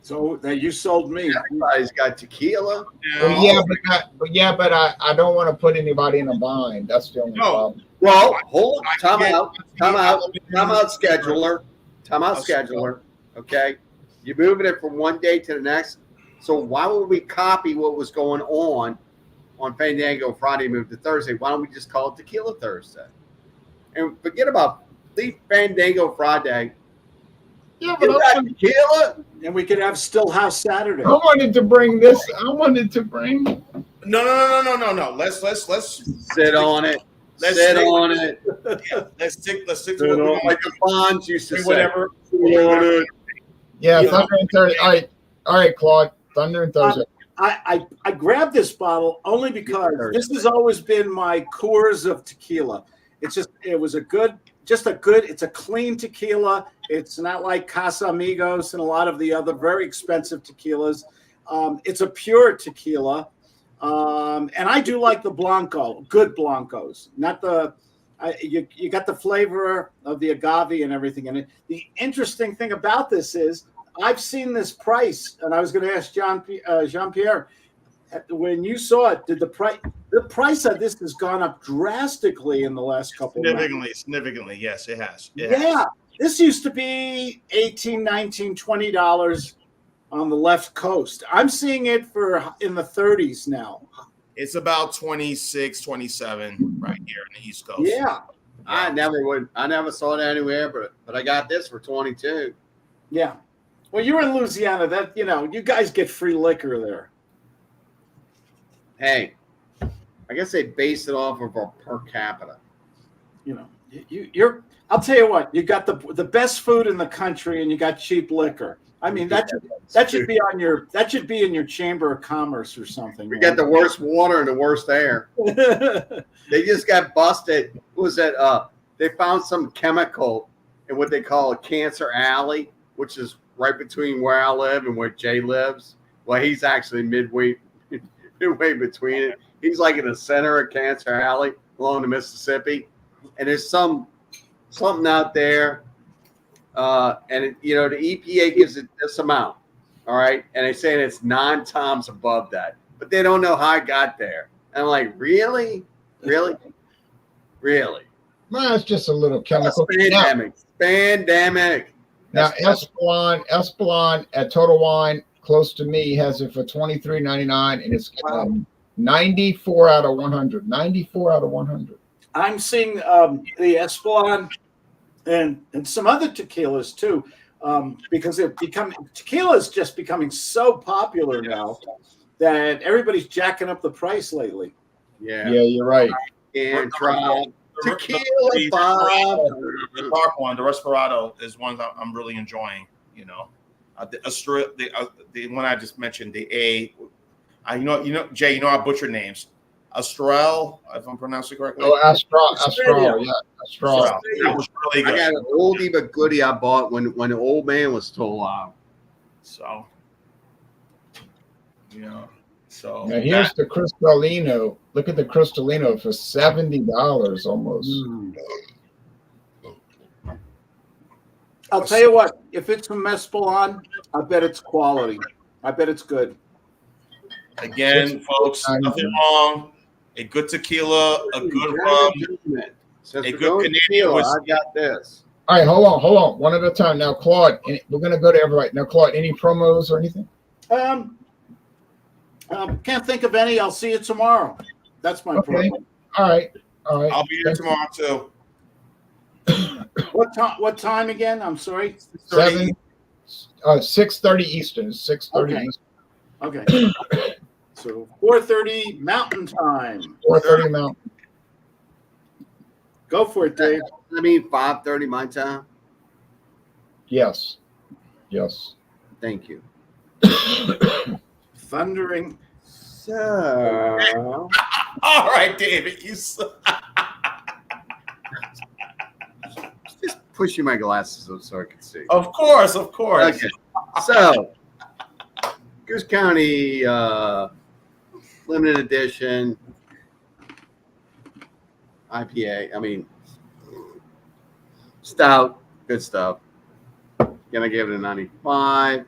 So that you sold me. Everybody's got tequila. But I don't want to put anybody in a bind. That's the only problem. Well, hold on. Time out, scheduler. Time out, scheduler. Okay, you're moving it from one day to the next. So why would we copy what was going on Fandango Friday, move to Thursday? Why don't we just call it Tequila Thursday? And forget about leave Fandango Friday. Yeah, but tequila. And we could have Stillhouse Saturday. I wanted to bring this. I wanted to bring. No. Let's sit on it. Sit on it. Yeah, let's stick to what we like the Bonds used to say. Whatever. Yeah, Thunder and Thursday. All right, Claude. Thunder and Thursday. I grabbed this bottle only because this has always been my Coors of tequila. It's a clean tequila. It's not like Casamigos and a lot of the other very expensive tequilas. It's a pure tequila. And I do like the Blanco, good Blancos, not you got the flavor of the agave and everything in it. The interesting thing about this is I've seen this price, and I was going to ask Jean-Pierre, when you saw it, did the price of this has gone up drastically in the last couple of months? Significantly, yes, it has. This used to be $18, $19, $20 on the left coast. I'm seeing it in the 30s now. It's about 26, 27 right here in the East Coast. Yeah. I never saw it anywhere, but I got this for 22. Yeah. Well, you're in Louisiana. You guys get free liquor there. Hey, I guess they base it off of our per capita. I'll tell you what, you got the best food in the country and you got cheap liquor. I mean, that should be in your chamber of commerce or something. We got the worst water and the worst air. They just got busted. What was that? They found some chemical in what they call a cancer alley, which is right between where I live and where Jay lives. Well, he's actually midway between it. He's like in the center of Cancer Alley along the Mississippi, and there's something out there, and the EPA gives it this amount, all right, and they're saying it's 9 times above that, but they don't know how I got there. And I'm like, really? Well, it's just a little chemical. Pandemic. Now, Espolon at Total Wine, close to me, has it for $23.99, and it's 94 out of 100. 94 out of 100. I'm seeing the Espolon and some other tequilas too, because tequila is just becoming so popular now that everybody's jacking up the price lately. Yeah, you're right. And try tequila. The dark one, the Respirado, is one that I'm really enjoying. The one I just mentioned, the A. Jay, I butcher names. Astrel, if I'm pronouncing it correctly. Oh, Astral, yeah, Astral. Astrel. That was really I good. got an oldie but goodie I bought when the old man was still alive. So, So Now here's the Cristalino. Look at the Cristalino for $70 almost. I'll tell you what, if it's from Espelon, I bet it's quality. I bet it's good. Again, folks, nothing wrong. A good tequila, a good rum, a good Canadian whiskey. I got this. All right, hold on. One at a time. Now, Claude, we're going to go to everybody. Now, Claude, any promos or anything? Can't think of any. I'll see you tomorrow. That's my promo. All right. I'll be here tomorrow too. What time again? I'm sorry. 6:30 Eastern. 6:30 Okay. Eastern. Okay. So 4:30 Mountain Time. 4:30 Mountain. Go for it, Dave. 5:30 my time. Yes. Thank you. Thundering. So, All right, David. Just pushing my glasses up so I can see. Of course. Okay. So, Goose County limited edition IPA. Stout, good stuff. Gonna give it a 95.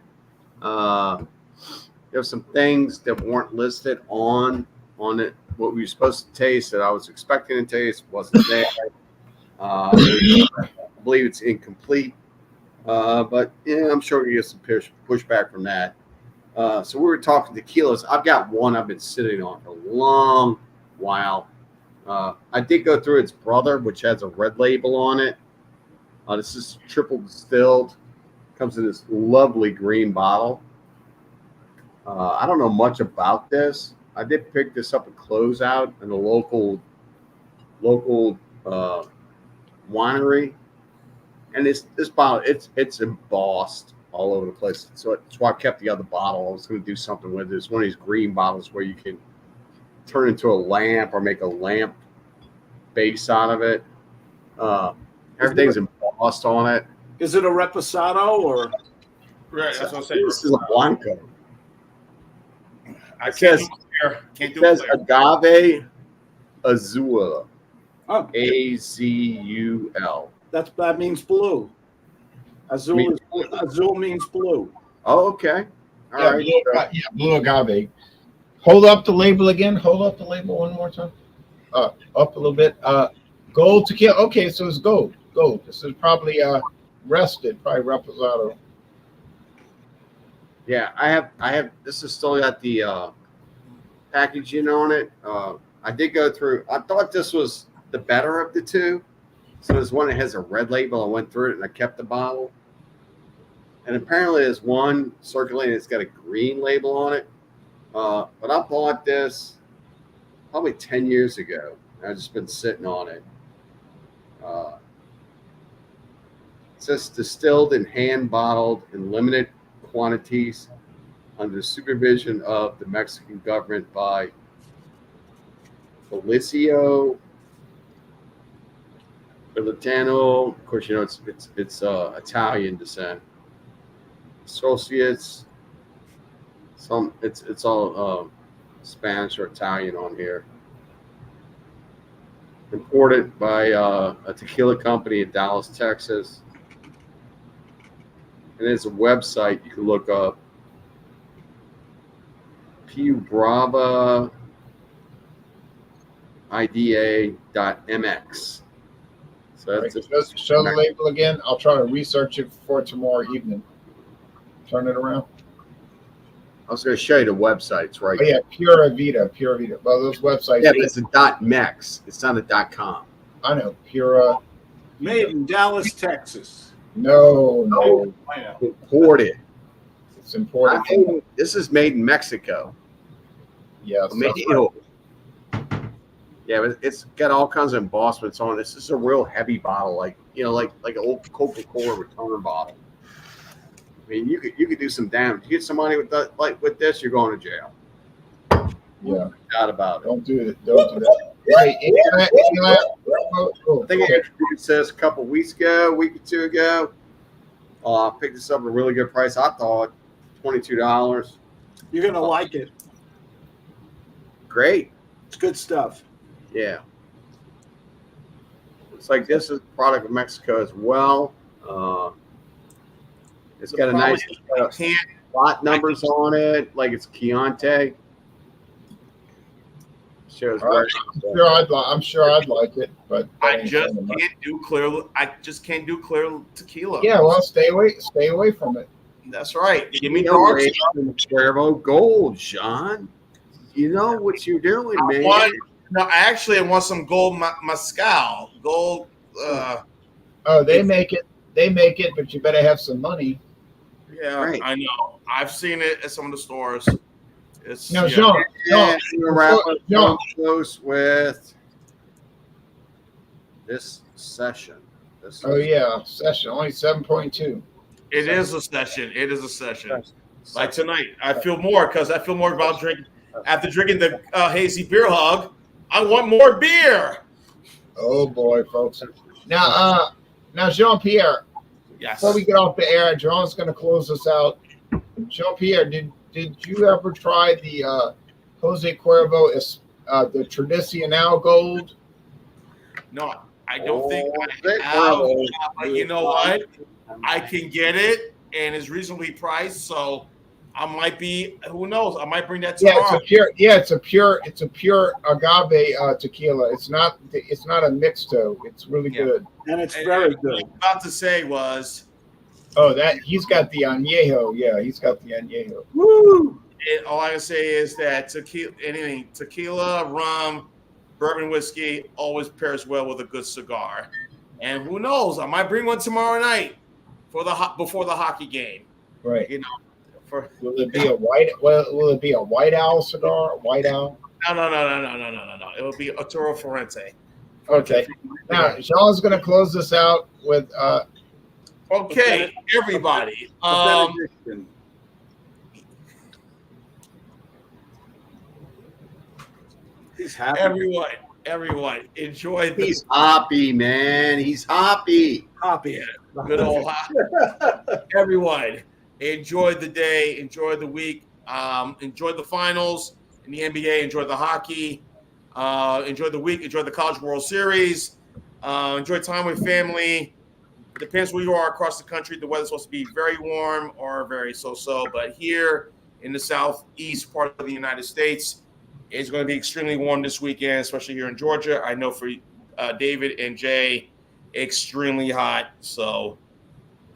There's some things that weren't listed on it. What we were supposed to taste that I was expecting to taste wasn't there. I believe it's incomplete. But yeah, I'm sure we get some pushback from that. So we were talking tequilas. I've got one I've been sitting on for a long while. I did go through its brother, which has a red label on it. This is triple distilled. Comes in this lovely green bottle. I don't know much about this. I did pick this up at closeout in a local winery, and this bottle it's embossed all over the place. So that's why I kept the other bottle. I was going to do something with it. It's one of these green bottles where you can turn into a lamp or make a lamp base out of it. Everything's embossed on it. Is it a Reposado or? Right, that's what I'm saying. This is a Blanco. It says Agave Azul. Oh, Azul. that means blue. Azul means blue. Oh, okay. All right. Blue agave. Hold up the label again. Hold up the label one more time. Up a little bit. Gold tequila. Okay, so it's gold. This is probably rested, probably Reposado. Yeah, I have. This has still got the packaging on it. I did go through. I thought this was the better of the two. So there's one that has a red label. I went through it and I kept the bottle. And apparently there's one circulating that's got a green label on it. But I bought this probably 10 years ago. I've just been sitting on it. It says distilled and hand bottled in limited quantities under the supervision of the Mexican government by Felicio Belitano. Of course, it's Italian descent. Associates. It's all Spanish or Italian on here. Imported by a tequila company in Dallas, Texas. And there's a website you can look up. PuBravaIDA.mx. So that's show the label again. I'll try to research it for tomorrow evening. Turn it around. I was going to show you the websites, right? Oh, yeah, Pura Vida. Well, those websites. Yeah, but it's a .mex. It's not a .com. I know. Pura. Made in Dallas, Texas. No. Imported. It's imported. This is made in Mexico. Yes. Yeah, but it's got all kinds of embossments on it. This is a real heavy bottle, like an old Coca-Cola return bottle. I mean, you could do some damage. You get somebody with this, you're going to jail. Yeah. Forgot about it. Don't do it. Don't do that. Hey, I think I introduced this a couple weeks ago, a week or two ago. I picked this up at a really good price. I thought $22. You're gonna like it. Great. It's good stuff. Yeah. It's like this is a product of Mexico as well. It's got a nice lot numbers on it, like it's Chianti. Shows where I'm sure I'd like it, but I just can't do clear tequila. Yeah, well, stay away from it. That's right. Give me no dark. Cuervo Gold, Sean. You know what you're doing, man. I want some gold mezcal. Gold. They make it, but you better have some money. Yeah, right. I know. I've seen it at some of the stores. It's no, Sean. John, close with this session. Session only 7.2. It is a session. Like tonight, I feel more about drinking. After drinking the hazy beer hug, I want more beer. Oh boy, folks! Now Jean-Pierre. Yes. Before we get off the air, John's going to close us out. Jean-Pierre, did you ever try the Jose Cuervo the Tradicional Gold? No, I don't think I have. But you know what? I can get it, and it's reasonably priced, so I might be. Who knows? I might bring that tomorrow. It's a pure agave tequila. It's not a mixto. It's really good, and it's very good. What I was about to say was, that he's got the añejo. Yeah, he's got the añejo. Woo! And all I can say is that tequila, rum, bourbon whiskey always pairs well with a good cigar. And who knows? I might bring one tomorrow night before the hockey game. Right. You know. Will it be a White Owl cigar? White Owl? No. It will be a Toro Ferrante. Okay. Now Sean's going to close this out with. Okay, everybody. He's happy. Everyone, enjoy. He's hoppy, man. He's hoppy. Hoppy. Yeah, good old hoppy. Everyone, enjoy the day. Enjoy the week. Enjoy the finals in the NBA. Enjoy the hockey. Enjoy the week. Enjoy the College World Series. Enjoy time with family. Depends where you are across the country. The weather's supposed to be very warm or very so-so. But here in the southeast part of the United States, it's going to be extremely warm this weekend, especially here in Georgia. I know for David and Jay, extremely hot. So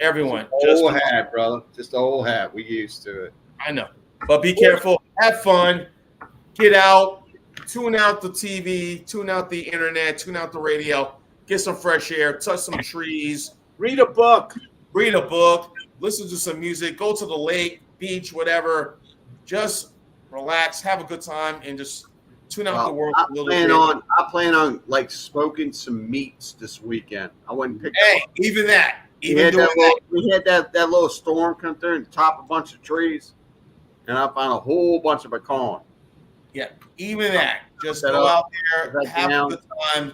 everyone. Just a whole hat, brother. Just a whole hat. We used to it. I know. But be careful. Have fun. Get out. Tune out the TV. Tune out the internet. Tune out the radio. Get some fresh air. Touch some trees. Read a book. Listen to some music. Go to the lake, beach, whatever. Just relax. Have a good time. And just tune out the world a little bit. I plan on like smoking some meats this weekend. I wouldn't pick even that. We had that little storm come through and top a bunch of trees. And I found a whole bunch of pecan. Yeah, even that. Just go out there, have a good time,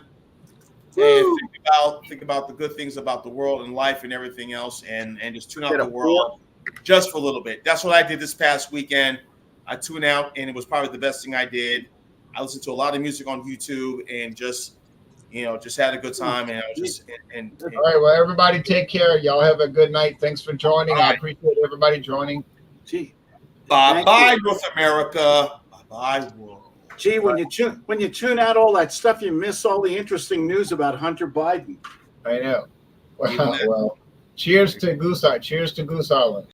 and think about the good things about the world and life and everything else, and just tune out the world just for a little bit. That's what I did this past weekend. I tuned out, and it was probably the best thing I did. I listened to a lot of music on YouTube, and just had a good time. And I was just all right. Well, everybody, take care. Y'all have a good night. Thanks for joining. I appreciate everybody joining. Gee. Bye, North America. Bye, world. Gee, when you tune out all that stuff, you miss all the interesting news about Hunter Biden. I know. Well, cheers to Goose Island.